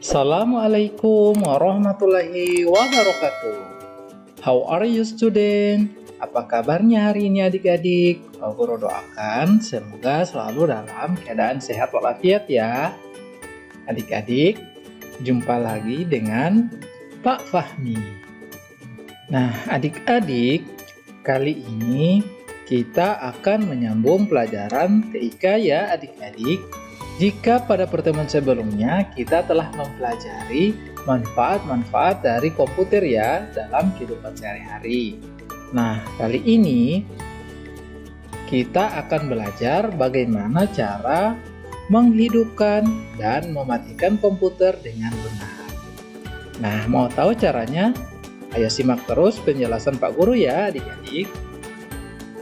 Assalamualaikum warahmatullahi wabarakatuh. How are you student? Apa kabarnya hari ini adik-adik? Guru doakan semoga selalu dalam keadaan sehat walafiat ya. Adik-adik, jumpa lagi dengan Pak Fahmi. Nah, adik-adik, kali ini kita akan menyambung pelajaran TIK ya adik-adik. Jika pada pertemuan sebelumnya kita telah mempelajari manfaat-manfaat dari komputer ya dalam kehidupan sehari-hari. Nah, kali ini kita akan belajar bagaimana cara menghidupkan dan mematikan komputer dengan benar. Nah, mau tahu caranya? Ayo simak terus penjelasan Pak Guru ya adik-adik.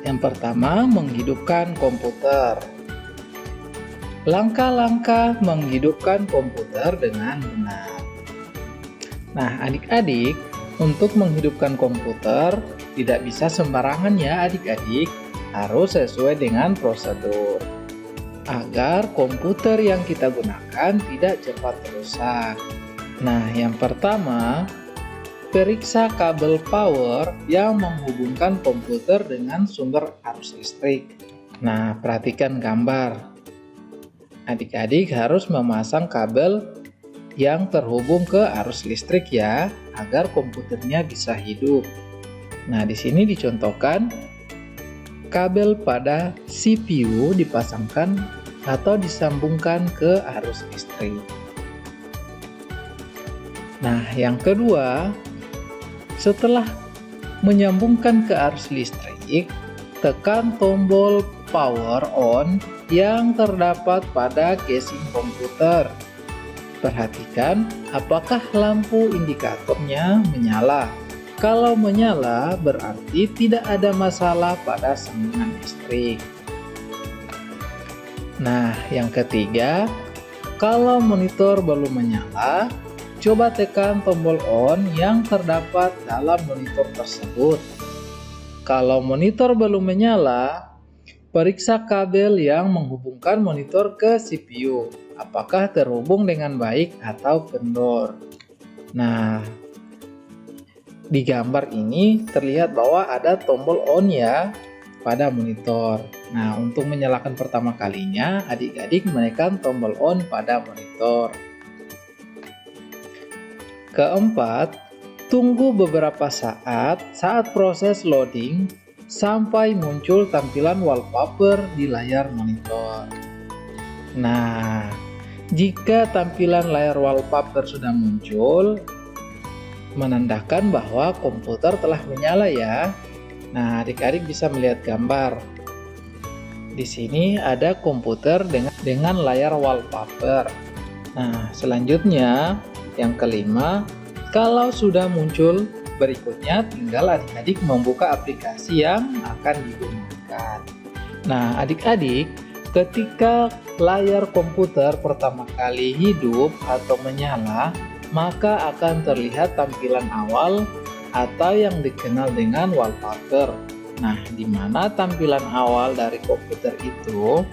Yang pertama, menghidupkan komputer. Langkah-langkah menghidupkan komputer dengan benar. Nah, adik-adik, untuk menghidupkan komputer tidak bisa sembarangan ya adik-adik, harus sesuai dengan prosedur agar komputer yang kita gunakan tidak cepat rusak. Nah, yang pertama, periksa kabel power yang menghubungkan komputer dengan sumber arus listrik. Nah, perhatikan gambar. Adik-adik harus memasang kabel yang terhubung ke arus listrik ya, agar komputernya bisa hidup. Nah, di sini dicontohkan kabel pada CPU dipasangkan atau disambungkan ke arus listrik. Nah, yang kedua, setelah menyambungkan ke arus listrik, tekan tombol power on yang terdapat pada casing komputer. Perhatikan apakah lampu indikatornya menyala. Kalau menyala berarti tidak ada masalah pada sambungan listrik. Nah, yang ketiga, kalau monitor belum menyala, coba tekan tombol on yang terdapat dalam monitor tersebut. Kalau monitor belum menyala, periksa kabel yang menghubungkan monitor ke CPU, apakah terhubung dengan baik atau kendor. Nah, di gambar ini terlihat bahwa ada tombol on ya pada monitor. Nah, untuk menyalakan pertama kalinya, adik-adik menekan tombol on pada monitor. Keempat, tunggu beberapa saat proses loading sampai muncul tampilan wallpaper di layar monitor. Nah, jika tampilan layar wallpaper sudah muncul, menandakan bahwa komputer telah menyala ya. Nah, adik-adik bisa melihat gambar. Di sini ada komputer dengan layar wallpaper. Nah, selanjutnya yang kelima, kalau sudah muncul berikutnya tinggal adik-adik membuka aplikasi yang akan digunakan. Nah, adik-adik, ketika layar komputer pertama kali hidup atau menyala, maka akan terlihat tampilan awal atau yang dikenal dengan wallpaper. Nah, di mana tampilan awal dari komputer itu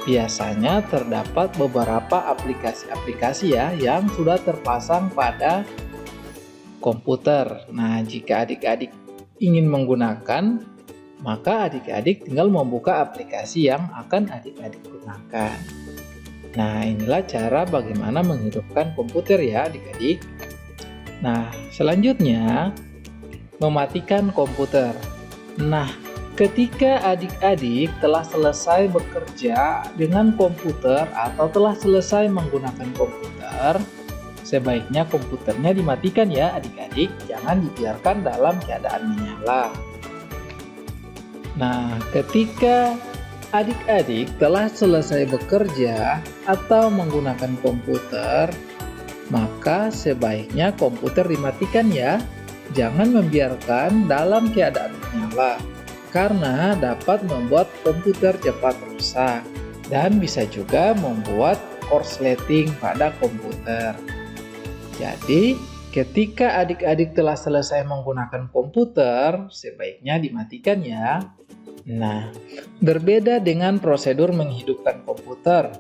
biasanya terdapat beberapa aplikasi-aplikasi ya yang sudah terpasang pada komputer. Nah, jika adik-adik ingin menggunakan, maka adik-adik tinggal membuka aplikasi yang akan adik-adik gunakan. Nah, inilah cara bagaimana menghidupkan komputer ya adik-adik. Nah, selanjutnya mematikan komputer. Nah, ketika adik-adik telah selesai bekerja dengan komputer atau telah selesai menggunakan komputer, sebaiknya komputernya dimatikan ya adik-adik, jangan dibiarkan dalam keadaan menyala. Nah, ketika adik-adik telah selesai bekerja atau menggunakan komputer, maka sebaiknya komputer dimatikan ya, jangan membiarkan dalam keadaan menyala, karena dapat membuat komputer cepat rusak dan bisa juga membuat korsleting pada komputer. Jadi, ketika adik-adik telah selesai menggunakan komputer, sebaiknya dimatikan ya. Nah, berbeda dengan prosedur menghidupkan komputer.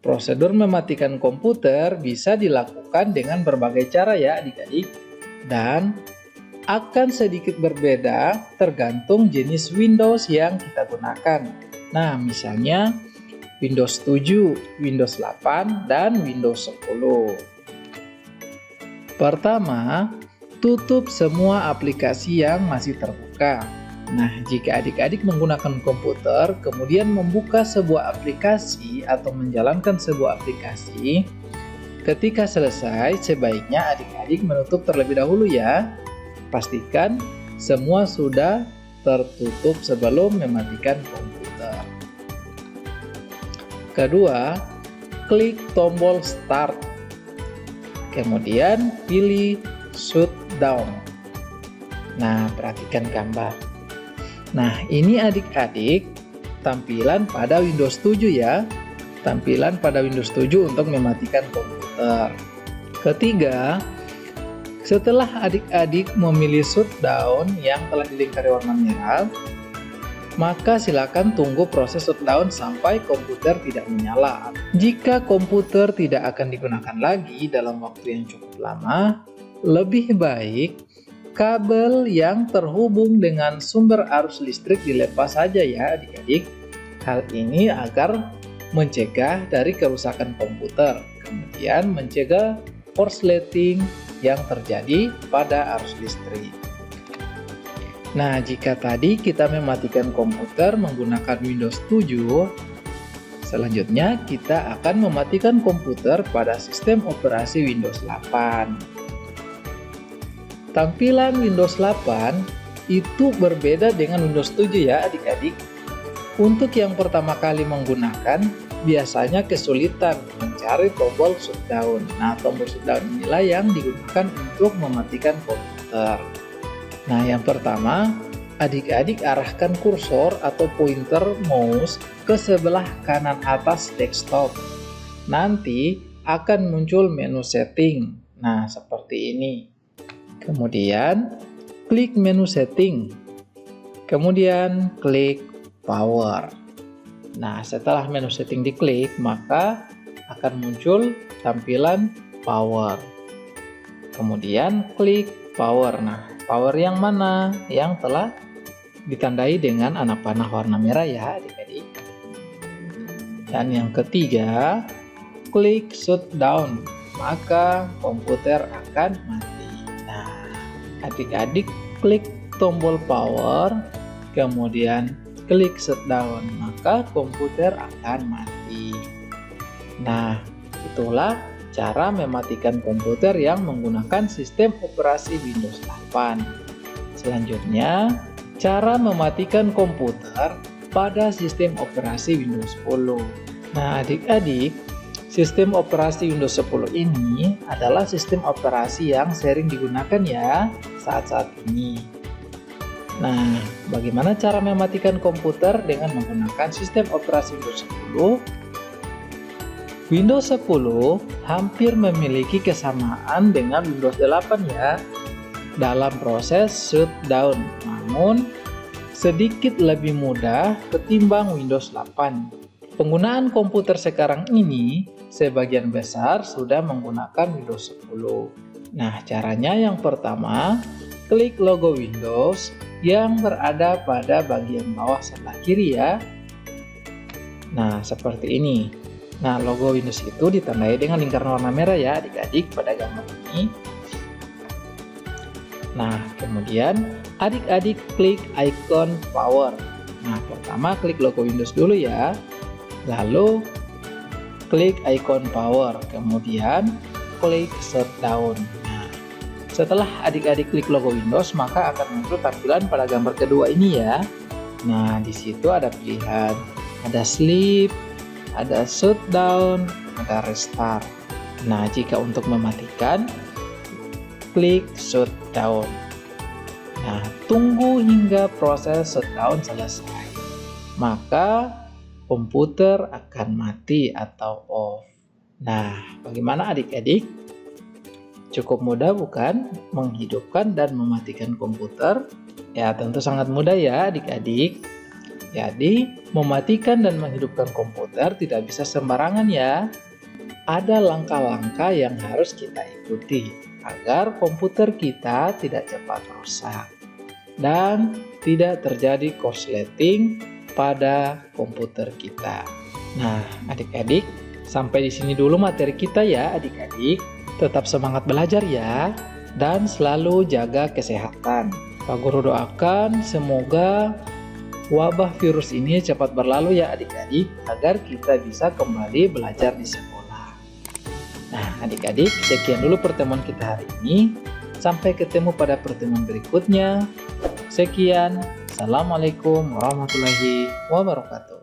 prosedur mematikan komputer bisa dilakukan dengan berbagai cara ya adik-adik, dan akan sedikit berbeda tergantung jenis Windows yang kita gunakan. Nah, misalnya Windows 7, Windows 8, dan Windows 10. Pertama, tutup semua aplikasi yang masih terbuka. Nah, jika adik-adik menggunakan komputer, kemudian membuka sebuah aplikasi atau menjalankan sebuah aplikasi, ketika selesai, sebaiknya adik-adik menutup terlebih dahulu ya. Pastikan semua sudah tertutup sebelum mematikan komputer. Kedua, klik tombol Start. Kemudian pilih Shutdown. Nah, perhatikan gambar. Nah, ini adik-adik tampilan pada Windows 7 ya. Tampilan pada Windows 7 untuk mematikan komputer. Ketiga, setelah adik-adik memilih shutdown yang telah dilingkari warna merah, maka silakan tunggu proses shutdown sampai komputer tidak menyala. Jika komputer tidak akan digunakan lagi dalam waktu yang cukup lama, lebih baik kabel yang terhubung dengan sumber arus listrik dilepas saja ya adik-adik. Hal ini agar mencegah dari kerusakan komputer, kemudian mencegah korsleting yang terjadi pada arus listrik. Nah, jika tadi kita mematikan komputer menggunakan Windows 7, selanjutnya kita akan mematikan komputer pada sistem operasi Windows 8. Tampilan Windows 8 itu berbeda dengan Windows 7 ya adik-adik. Untuk yang pertama kali menggunakan, biasanya kesulitan mencari tombol shutdown. Nah, tombol shutdown inilah yang digunakan untuk mematikan komputer. Nah, yang pertama, adik-adik arahkan kursor atau pointer mouse ke sebelah kanan atas desktop. Nanti akan muncul menu setting. Nah, seperti ini. Kemudian, klik menu setting. Kemudian, klik power. Nah, setelah menu setting diklik, maka akan muncul tampilan power. Kemudian, klik power. Nah, power yang mana? Yang telah ditandai dengan anak panah warna merah ya adik-adik. Dan yang ketiga, klik shutdown. Maka komputer akan mati. Adik-adik klik tombol power, kemudian klik shutdown, maka komputer akan mati. Nah, itulah cara mematikan komputer yang menggunakan sistem operasi Windows 8. Selanjutnya, cara mematikan komputer pada sistem operasi Windows 10. Nah, adik-adik, sistem operasi Windows 10 ini adalah sistem operasi yang sering digunakan ya saat-saat ini. Nah, bagaimana cara mematikan komputer dengan menggunakan sistem operasi Windows 10? Windows 10 hampir memiliki kesamaan dengan Windows 8 ya dalam proses shutdown, namun sedikit lebih mudah ketimbang Windows 8. Penggunaan komputer sekarang ini sebagian besar sudah menggunakan Windows 10. Nah, caranya yang pertama, klik logo Windows yang berada pada bagian bawah sebelah kiri ya. Nah, seperti ini. Nah, logo Windows itu ditandai dengan lingkaran warna merah ya adik-adik pada gambar ini. Nah, kemudian adik-adik klik icon power. Nah, pertama klik logo Windows dulu ya. Lalu klik icon power, kemudian klik shutdown. Nah, setelah adik-adik klik logo Windows, maka akan muncul tampilan pada gambar kedua ini ya. Nah, di situ ada pilihan, ada sleep, ada shutdown, ada restart. Nah, jika untuk mematikan, klik shutdown. Nah, tunggu hingga proses shutdown selesai. Maka komputer akan mati atau off. Nah, bagaimana adik-adik? Cukup mudah bukan menghidupkan dan mematikan komputer? Ya, tentu sangat mudah ya adik-adik. Jadi, mematikan dan menghidupkan komputer tidak bisa sembarangan ya. ada langkah-langkah yang harus kita ikuti agar komputer kita tidak cepat rusak dan tidak terjadi korsleting pada komputer kita. Nah, adik-adik, sampai di sini dulu materi kita ya adik-adik. Tetap semangat belajar ya, dan selalu jaga kesehatan. Pak Guru doakan semoga wabah virus ini cepat berlalu ya adik-adik, agar kita bisa kembali belajar di sekolah. Nah adik-adik, sekian dulu pertemuan kita hari ini. Sampai ketemu pada pertemuan berikutnya. Sekian, Assalamualaikum warahmatullahi wabarakatuh.